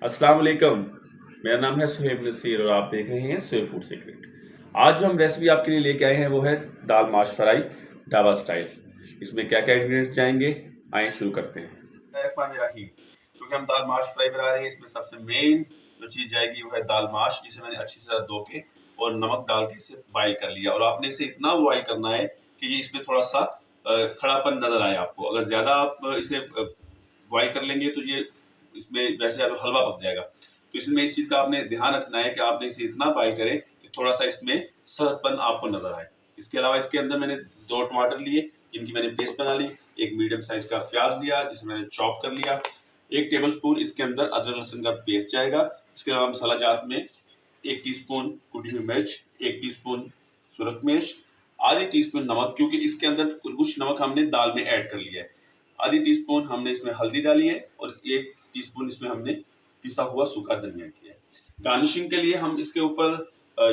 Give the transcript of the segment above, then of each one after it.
अस्सलाम वालेकुम। मेरा नाम है सुहेब नसीर और आप देख रहे हैं सुहेब फूड सीक्रेट। आज जो हम रेसिपी आपके लिए लेके आए हैं वो है दाल माश फ्राई ढाबा स्टाइल। इसमें क्या क्या इंग्रेडिएंट्स जाएंगे, आइए शुरू करते हैं। क्योंकि हम दाल माश फ्राई बना रहे हैं, इसमें सबसे मेन जो चीज़ जाएगी वो है दाल माश, जिसे मैंने अच्छी तरह धो के और नमक डाल के इसे बॉइल कर लिया। और आपने इसे इतना बॉइल करना है कि ये इसमें थोड़ा सा खड़ापन नजर आए आपको। अगर ज़्यादा आप इसे बॉइल कर लेंगे तो ये इसमें वैसे हलवा पक जाएगा। तो इसमें इस चीज़ का आपने ध्यान रखना है कि आपने इसे इतना बॉइल करें कि थोड़ा सा इसमें सख्तपन आपको नजर आए। इसके अलावा इसके अंदर मैंने 2 टमाटर लिए, जिनकी मैंने पेस्ट बना ली। एक मीडियम साइज का प्याज लिया, जिसे मैंने चॉप कर लिया। 1 टेबल स्पून इसके अंदर अदरक लहसुन का पेस्ट जाएगा। इसके अलावा मसाला जार में 1 टीस्पून कुटी हुई मिर्च, 1 टीस्पून सुरख मिर्च, आधी टीस्पून नमक, क्योंकि इसके अंदर कुछ नमक हमने दाल में ऐड कर लिया है। आधी टीस्पून हमने इसमें हल्दी डाली है और 1 टीस्पून इसमें हमने पिसा हुआ सूखा धनिया किया है। गार्निशिंग के लिए हम इसके ऊपर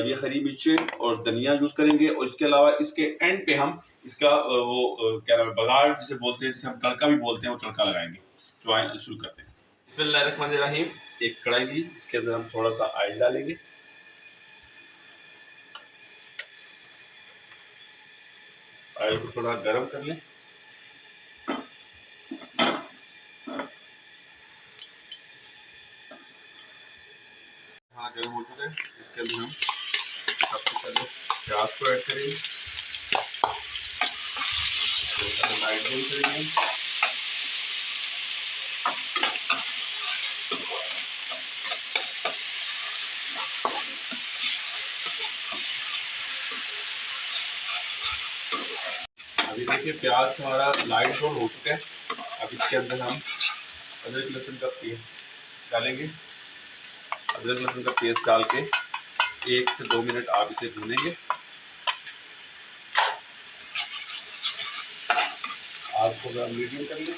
ये हरी मिर्चें और धनिया यूज करेंगे। और इसके अलावा इसके एंड पे हम इसका क्या नाम है, बघार जिसे बोलते हैं, जिसे हम तड़का भी बोलते हैं, वो तड़का लगाएंगे। तो आइए शुरू करते हैं। बिस्मिल्लाहिर्रहमानिर्रहीम। एक कढ़ाई ली, इसके अंदर हम थोड़ा सा ऑयल डालेंगे। ऑयल को थोड़ा गर्म कर लें। हाँ, गर्म हो चुका है। इसके अंदर हम सबसे पहले प्याज को ऐड करेंगे, लाइट ब्राउन करेंगे। अभी देखिए प्याज हमारा लाइट ब्राउन हो चुका है। अब इसके अंदर हम अदरक लहसुन का पेस्ट डालेंगे। अदरक लहसुन का पेस्ट डाल के 1 से 2 मिनट आप इसे भूनेंगे। आग को थोड़ा मीडियम कर लें।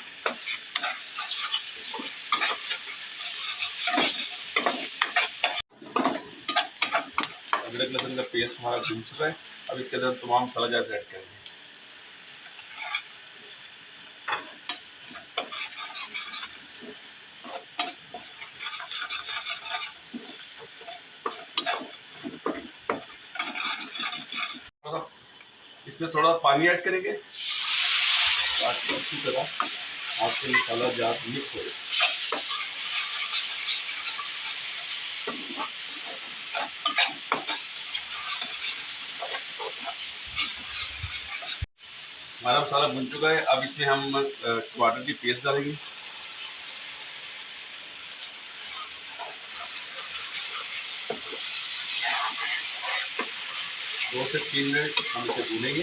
अदरक लहसुन का पेस्ट हमारा भून चुका है। अब इसके अंदर तमाम मसाला जार ऐड करेंगे। इसमें थोड़ा पानी ऐड करेंगे ताकि अच्छी तरह आपके मसाला जार मिक्स हो जाए। हमारा मसाला भून चुका है। अब इसमें हम टमाटर की पेस्ट डालेंगे। दो से 3 मिनट हम इसे भूनेंगे।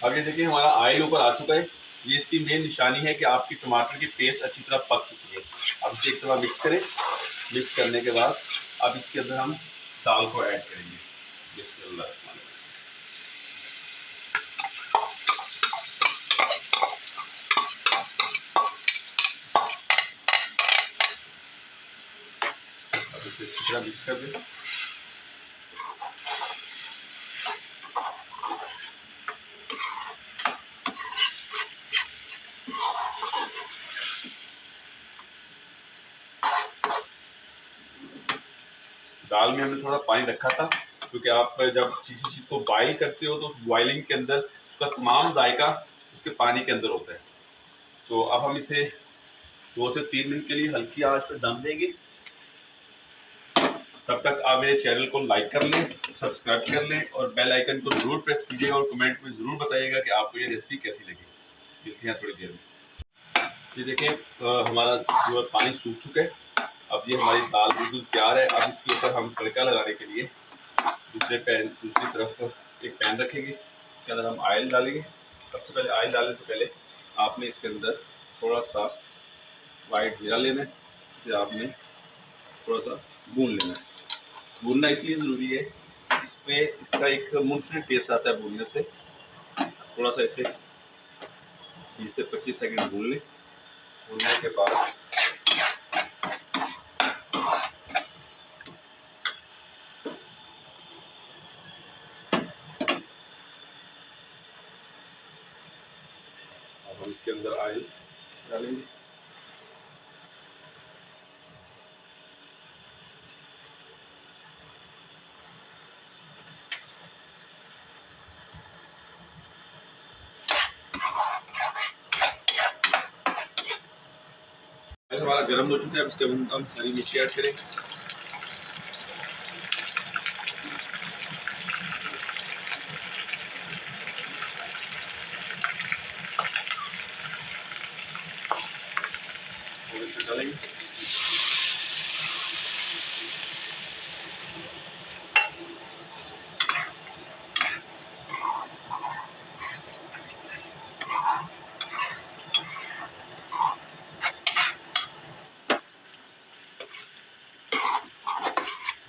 अब ये देखिए हमारा ऑयल ऊपर आ चुका है। ये इसकी मेन निशानी है कि आपकी टमाटर की पेस्ट अच्छी तरह पक चुकी है। अब इसे एक तरह मिक्स करें। मिक्स करने के बाद अब इसके अंदर हम दाल को ऐड करेंगे। बिस्मिल्लाह। अब इसे अच्छी तरह मिक्स कर दें। दाल में हमने थोड़ा पानी रखा था, क्योंकि आप जब किसी चीज़ को बॉइल करते हो तो उस बॉइलिंग के अंदर उसका तमाम जायका उसके पानी के अंदर होता है। तो अब हम इसे 2 से 3 मिनट के लिए हल्की आंच पर दम देंगे। तब तक आप मेरे चैनल को लाइक कर लें, सब्सक्राइब कर लें और बेल आइकन को जरूर प्रेस कीजिएगा और कमेंट में जरूर बताइएगा कि आपको ये रेसिपी कैसी लगी। मिलते हैं थोड़ी देर में। ये देखिए हमारा जो पानी सूख चुका है। अब ये हमारी दाल बिल्कुल तैयार है। अब इसके ऊपर हम तड़का लगाने के लिए दूसरी तरफ एक पैन रखेंगे। इसके अंदर हम ऑयल डालेंगे। सबसे पहले ऑयल डालने से पहले आपने इसके अंदर थोड़ा सा वाइट जीरा लेना है। फिर आपने थोड़ा सा भून लेना है। भूनना इसलिए ज़रूरी है, इसमें इसका एक मुंफिन टेस्ट आता है भूनने से। थोड़ा सा इसे 20 से 25 सेकंड भून लें। भूनने के बाद अब हम इसके अंदर ऑयल डालेंगे। हमारा गर्म हो चुका है, इसके बाद हम हरी मिर्ची ऐड करेंगे। और इसमें डालेंगे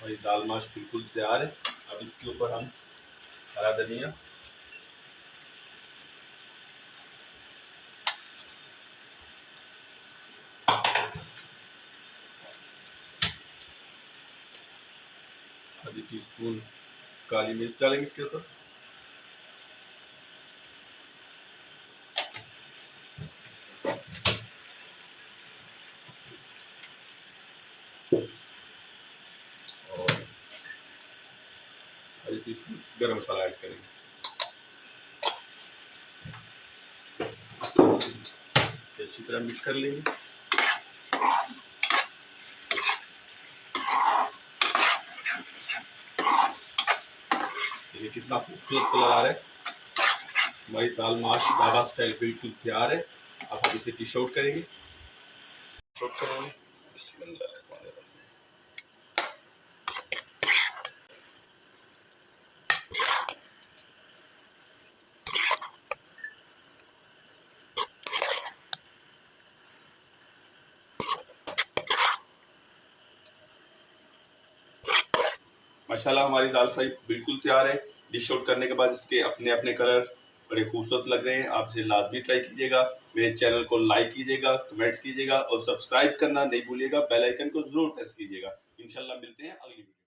और ये दाल माश बिल्कुल तैयार है। अब इसके ऊपर हम हरा धनिया, आधी टीस्पून काली मिर्च डालेंगे इसके ऊपर, और आधी टीस्पून गरम मसाला ऐड करेंगे। इसे अच्छी तरह मिक्स कर लेंगे। ये कितना खूबसूरत कलर आ रहा है। हमारी दाल माश ढाबा स्टाइल बिल्कुल तैयार है। अब हम इसे डिश आउट करेंगे। माशाल्लाह हमारी दाल फ्राई बिल्कुल तैयार है। डिश आउट करने के बाद इसके अपने अपने कलर बड़े खूबसूरत लग रहे हैं। आप इसे लाजमी ट्राई कीजिएगा। मेरे चैनल को लाइक कीजिएगा, कमेंट्स कीजिएगा और सब्सक्राइब करना नहीं भूलिएगा। बेल आइकन को जरूर प्रेस कीजिएगा। इंशाल्लाह मिलते हैं अगली वीडियो।